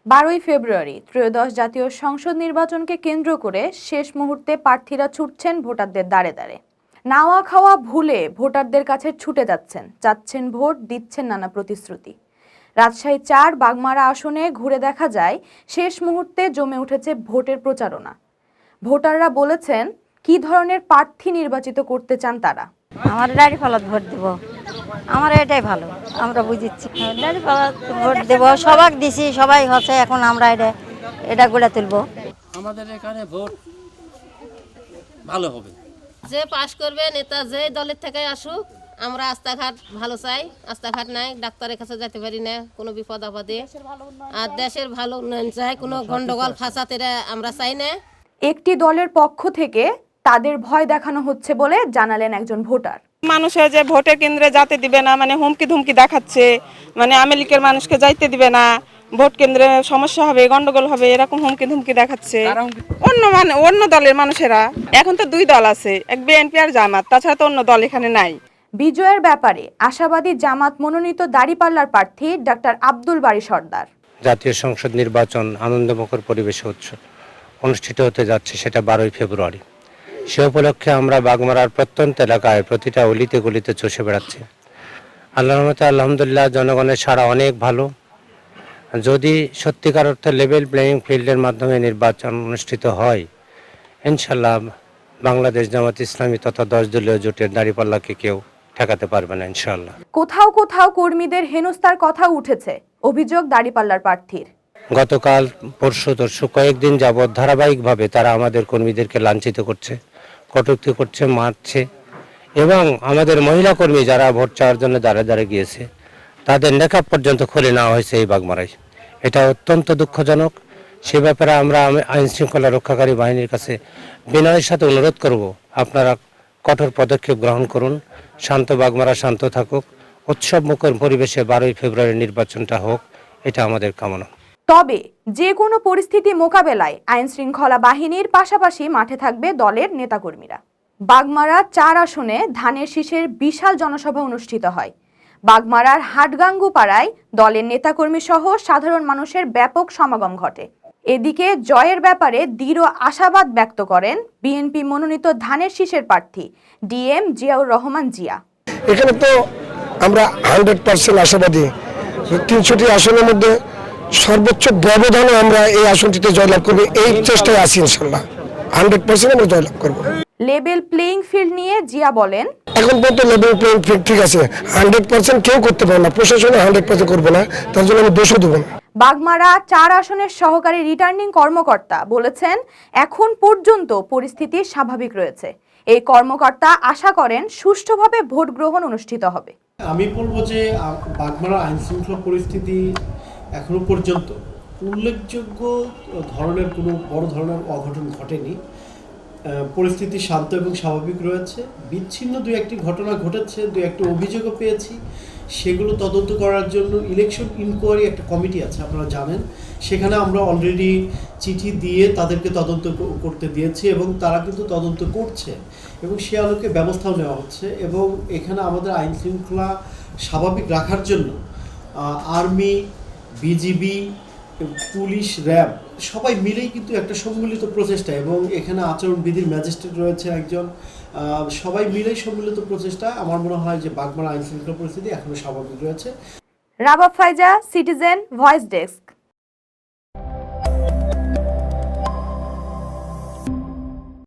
12ই ফেব্রুয়ারি ত্রয়োদশ জাতীয় সংসদ নির্বাচনকে কেন্দ্র করে শেষ মুহূর্তে প্রার্থীরা ছুটছেন ভোটারদের দ্বারে দ্বারে। নাওয়া খাওয়া ভুলে ভোটারদের কাছে ছুটে যাচ্ছেন, চাচ্ছেন ভোট, দিচ্ছেন নানা প্রতিশ্রুতি। রাজশাহী 4 বাগমারা আসনে ঘুরে দেখা যায় শেষ মুহূর্তে জমে উঠেছে ভোটের প্রচারণা। ভোটাররা বলেছেন কি ধরনের প্রার্থী নির্বাচিত করতে চান তারা। আমার দাঁড়িপাল্লাত ভোট দেব, আমার এটাই ভালো, আমরা বুঝেছি দাঁড়িপাল্লাত ভোট দেব, সবাক দিছি, সবাই হচ্ছে, এখন আমরা এটা গড়ে তুলবো। আমাদের এখানে ভোট ভালো হবে, যে পাশ করবে নেতা যে দলের থেকে আসুক, আমরা রাস্তাঘাট ভালো চাই। রাস্তাঘাট নাই, ডাক্তারের কাছে যেতে পারি না কোনো বিপদ আপদে, আর দেশের ভালো উন্নয়ন চাই, কোনো গন্ডগোল ফাসাতে আমরা চাই না। একটি দলের পক্ষ থেকে তাদের ভয় দেখানো হচ্ছে বলে জানালেন একজন ভোটার। মানুষের যে ভোটের কেন্দ্রে যেতে দিবে না, মানে হুমকি ধুমকি দেখাচ্ছে, মানে আওয়ামী লীগের মানুষকে যাইতে দিবে না, ভোট কেন্দ্রে সমস্যা হবে, গন্ডগোল হবে, এরকম হুমকি ধুমকি দেখাচ্ছে অন্য দলের মানুষেরা। এখন তো 2 দল আছে, এক বিএনপি আর জামাত, তাছাড়া তো অন্য দল এখানে নাই। বিজয়ের ব্যাপারে আশাবাদী জামাত মনোনীত দাঁড়িপাল্লার প্রার্থী ডাক্তার আব্দুল বারী সর্দার। জাতীয় সংসদ নির্বাচন আনন্দমুখর পরিবেশে অনুষ্ঠিত হতে যাচ্ছে, সেটা 12ই ফেব্রুয়ারি। সে উপলক্ষে আমরা বাগমারার প্রত্যন্ত এলাকায় প্রতিটা অলিতে গলিতে চষে বেড়াচ্ছি। আল্লাহর রহমতে আলহামদুলিল্লাহ জনগণের সাড়া অনেক ভালো। যদি সত্যিকার অর্থে লেভেল প্লেয়িং ফিল্ডের মাধ্যমে নির্বাচন অনুষ্ঠিত হয়, ইনশাল্লাহ বাংলাদেশ জামাত ইসলামী তথা 10 দলীয় জোটের দাঁড়িপাল্লাকে কেউ ঠেকাতে পারবে না ইনশাল্লাহ। কোথাও কোথাও কর্মীদের হেনস্থার কথা উঠেছে, অভিযোগ দাঁড়িপাল্লার প্রার্থীর। গতকাল পরশু কয়েকদিন যাবৎ ধারাবাহিকভাবে তারা আমাদের কর্মীদেরকে লাঞ্ছিত করছে, কটূক্তি করছে, মারছে, এবং আমাদের মহিলা কর্মী যারা ভোট চাওয়ার জন্য দ্বারে দ্বারে গিয়েছে তাদের নেকাব পর্যন্ত খুলে নেওয়া হয়েছে এই বাগমারায়। এটা অত্যন্ত দুঃখজনক। সে ব্যাপারে আমরা আইন শৃঙ্খলা রক্ষাকারী বাহিনীর কাছে বিনয়ের সাথে অনুরোধ করব, আপনারা কঠোর পদক্ষেপ গ্রহণ করুন, শান্ত বাগমারা শান্ত থাকুক, উৎসব মুখর পরিবেশে 12ই ফেব্রুয়ারি নির্বাচনটা হোক, এটা আমাদের কামনা। তবে যে কোনো পরিস্থিতি মোকাবেলায় আইন শৃঙ্খলা বাহিনীর পাশাপাশি মাঠে থাকবে দলের নেতাকর্মীরা। বাগমারা 4 আসনে ধানের শীষের বিশাল জনসভা অনুষ্ঠিত হয়। বাগমারার হাটগাঙ্গু পাড়ায় দলের নেতাকর্মী সহ সাধারণ মানুষের ব্যাপক সমাগম ঘটে। এদিকে জয়ের ব্যাপারে দৃঢ় আশাবাদ ব্যক্ত করেন বিএনপি মনোনীত ধানের শীষের প্রার্থী ডিএম জিয়াউর রহমান জিয়া। এখানে তো আমরা 100% আশাবাদী। 300টি আসনের মধ্যে সর্বোচ্চ ব্যবধানে আমরা এই আসনটিতে জয়লাভ করব, এই চেষ্টায় আছি ইনশাআল্লাহ। 100% আমরা জয়লাভ করব। লেভেল প্লেইং ফিল্ড নিয়ে জিয়া বলেন, এখন পর্যন্ত লেভেল প্লেইং ফিল্ড ঠিক আছে, 100% কেউ করতে পারে না, প্রশাসন 100% করবে না, তার জন্য আমি দোষও দেব না। বাগমারা 4 আসনের সহকারী রিটার্নিং কর্মকর্তা বলেছেন এখন পর্যন্ত পরিস্থিতি স্বাভাবিক রয়েছে। এই কর্মকর্তা আশা করেন সুষ্ঠুভাবে ভোট গ্রহণ অনুষ্ঠিত হবে। আমি বলবো যে বাগমারা আইন শৃঙ্খলা পরিস্থিতি এখনো পর্যন্ত উল্লেখযোগ্য ধরনের কোনো বড় ধরনের অঘটন ঘটেনি। পরিস্থিতি শান্ত এবং স্বাভাবিক রয়েছে। বিচ্ছিন্ন 2-1টি ঘটনা ঘটেছে, 2-1টি অভিযোগও পেয়েছি। সেগুলো তদন্ত করার জন্য ইলেকশন ইনকোয়ারি একটা কমিটি আছে, আপনারা জানেন। সেখানে আমরা অলরেডি চিঠি দিয়ে তাদেরকে তদন্ত করতে দিয়েছি এবং তারা কিন্তু তদন্ত করছে এবং সে আলোকে ব্যবস্থাও নেওয়া হচ্ছে। এবং এখানে আমাদের আইন শৃঙ্খলা স্বাভাবিক রাখার জন্য আর্মি, বিজিবি, পুলিশ, র্যাব সবাই মিলেই কিন্তু একটা সম্মিলিত প্রচেষ্টা, এবং এখানে আচরণবিধির ম্যাজিস্ট্রেট রয়েছে একজন, সবাই মিলেই সম্মিলিত প্রচেষ্টা। আমার মনে হয় যে বাগমারা আইন শৃঙ্খলা পরিস্থিতি এখনো স্বাভাবিক রয়েছে। রাবা ফাইজা, সিটিজেন, ভয়েস ডেস্ক।